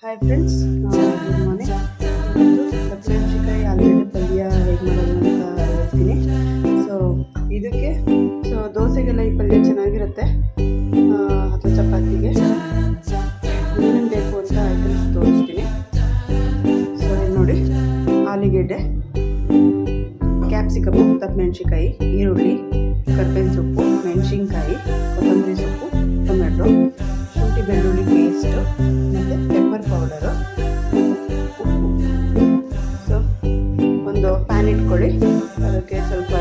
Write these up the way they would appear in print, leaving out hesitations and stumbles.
Hi friends, good morning. ದಪ್ಪಮೆಣಸಿನಕಾಯಿ ಆಲೂಗಡ್ಡೆ ಪಲ್ಯ ಹೇಗೆ ಮಾಡೋದು ಅಂತ ಹೇಳ್ತೀನಿ. ಇದಕ್ಕೆ ದೋಸೆಗೆಲ್ಲ ಈ ಪಲ್ಯ ಚೆನ್ನಾಗಿರುತ್ತೆ, ಅಥವಾ ಚಪಾತಿಗೆ ಏನೇನು ಬೇಕು ಅಂತ ಐಟಮ್ಸ್ ತೋರಿಸ್ತೀನಿ. ಇದು ನೋಡಿ, ಆಲೂಗೆಡ್ಡೆ, ಕ್ಯಾಪ್ಸಿಕಮು, ದಪ್ಪಮೆಣಸಿನಕಾಯಿ, ಈರುಳ್ಳಿ, ಕರ್ಬೇವಿನ ಸೊಪ್ಪು, ಮೆಣಸಿನ್ಕಾಯಿ, ಕೊತ್ತಂಬರಿ ಸೊಪ್ಪು, ಟೊಮೆಟೊ, ಶುಂಠಿ ಬೆಳ್ಳುಳ್ಳಿ ಪೇಸ್ಟು, ಮತ್ತು ಪೆಪ್ಪರ್ ಪೌಡರು, ಉಪ್ಪು. ಒಂದು ಪ್ಯಾನ್ ಇಟ್ಕೊಳ್ಳಿ, ಅದಕ್ಕೆ ಸ್ವಲ್ಪ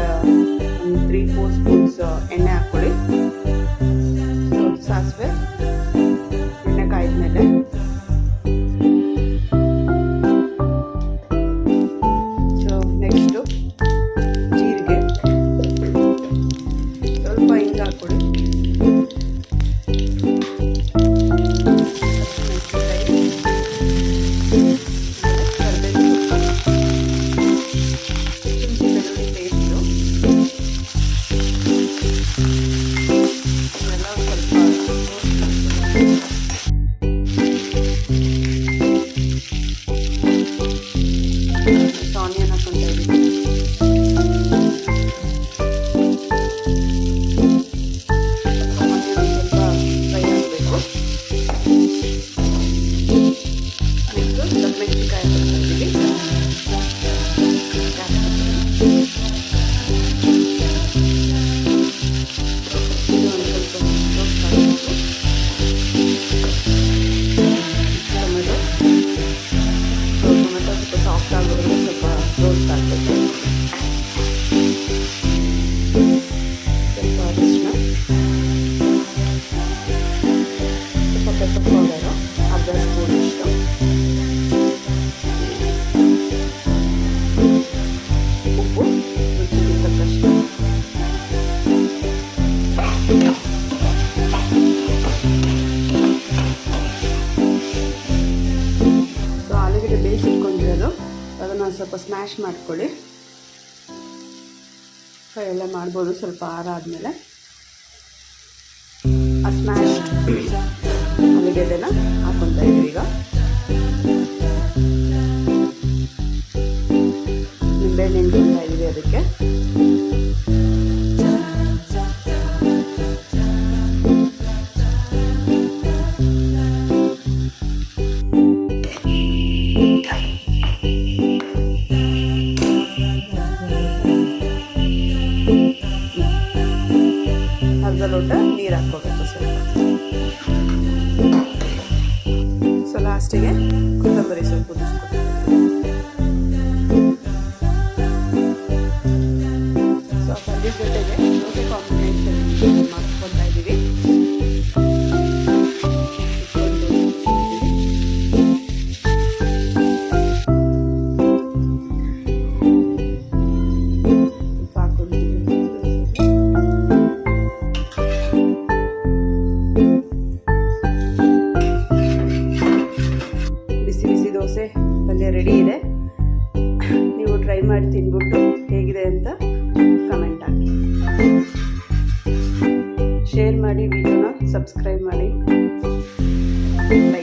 3-4 ಸ್ಪೂನ್ಸ್ ಎಣ್ಣೆ ಹಾಕ್ಕೊಳ್ಳಿ. ಸಾಸಿವೆ, ಎಣ್ಣೆ ಕಾಯ್ದ್ಮೇಲೆ ನೆಕ್ಸ್ಟು ಜೀರಿಗೆ, ಸ್ವಲ್ಪ ಹಿಂಗೆ ಹಾಕ್ಕೊಳ್ಳಿ. ಆನಿಯನ್ ಹಾಕ್ಕೊತಾ ಇದ್ದೀವಿ. ಸ್ವಲ್ಪ ಫ್ರೈ ಆಗಬೇಕು. ನೆಕ್ಸ್ಟು ದಪ್ಪಮೆಣಸಿನಕಾಯಿ ಹಾಕ್ಕೊತಾ ಇದ್ದೀವಿ. ಇದು ಒಂದು ಸ್ವಲ್ಪ ರೋಸ್ಟ್ ಆಗಬೇಕು. ಟೊಮೆಟೊ ಸ್ವಲ್ಪ ಸಾಫ್ಟ್ ಆಗೋದ್ರಿಂದ ಸ್ವಲ್ಪ ರೋಸ್ಟ್ ಆಗಬೇಕು. ಸ್ವಲ್ಪ ಅರಿಶಿನ, ಸ್ವಲ್ಪ ಪೆಪ್ಪರ್ ಪೌಡರು, ಅರ್ಧ ಸ್ಪೂನ್ ಅಷ್ಟು, ಉಪ್ಪು ರುಚಿಗೆ ತಕ್ಕಷ್ಟು. ಆಲೂಗಡ್ಡೆ ಬೇಯಿಸಿಟ್ಕೊಂಡಿರೋದು ಅದನ್ನು ಸ್ವಲ್ಪ ಸ್ಮ್ಯಾಶ್ ಮಾಡ್ಕೊಳ್ಳಿ. ಫ್ರೈ ಎಲ್ಲ ಮಾಡ್ಬೋದು ಸ್ವಲ್ಪ ಆರ ಆದಮೇಲೆ. ಆ ಸ್ಮ್ಯಾಶ್ ಆಲೂಗಡ್ಡೆನ ಹಾಕ್ಕೊತಾ ಇದ್ದೀವಿ. ಈಗ ನಿಂಬೆಹಣ್ಣು ಹಿಂಡ್ಕೊತಾ ಇದ್ದೀವಿ ಅದಕ್ಕೆ. ಅರ್ಧ ಲೋಟ ನೀರು ಹಾಕ್ಕೋಬೇಕು ಸ್ವಲ್ಪ. ಲಾಸ್ಟಿಗೆ ಕೊತ್ತಂಬರಿ ಸೊಪ್ಪು ಪಲ್ಯ ಜೊತೆಗೆ ದೋಸೆ ಕಾಂಬಿನೇಷನ್ ಮಾಡ್ಕೊತಾ ಇದ್ದೀವಿ. ದೋಸೆ ಪಲ್ಯ ರೆಡಿ ಇದೆ. ನೀವು ಟ್ರೈ ಮಾಡಿ ತಿನ್ಬಿಟ್ಟು ಹೇಗಿದೆ ಅಂತ ಕಮೆಂಟ್ ಹಾಕಿ, ಶೇರ್ ಮಾಡಿ, ವಿಡಿಯೋನ ಸಬ್ಸ್ಕ್ರೈಬ್ ಮಾಡಿ, ಲೈಕ್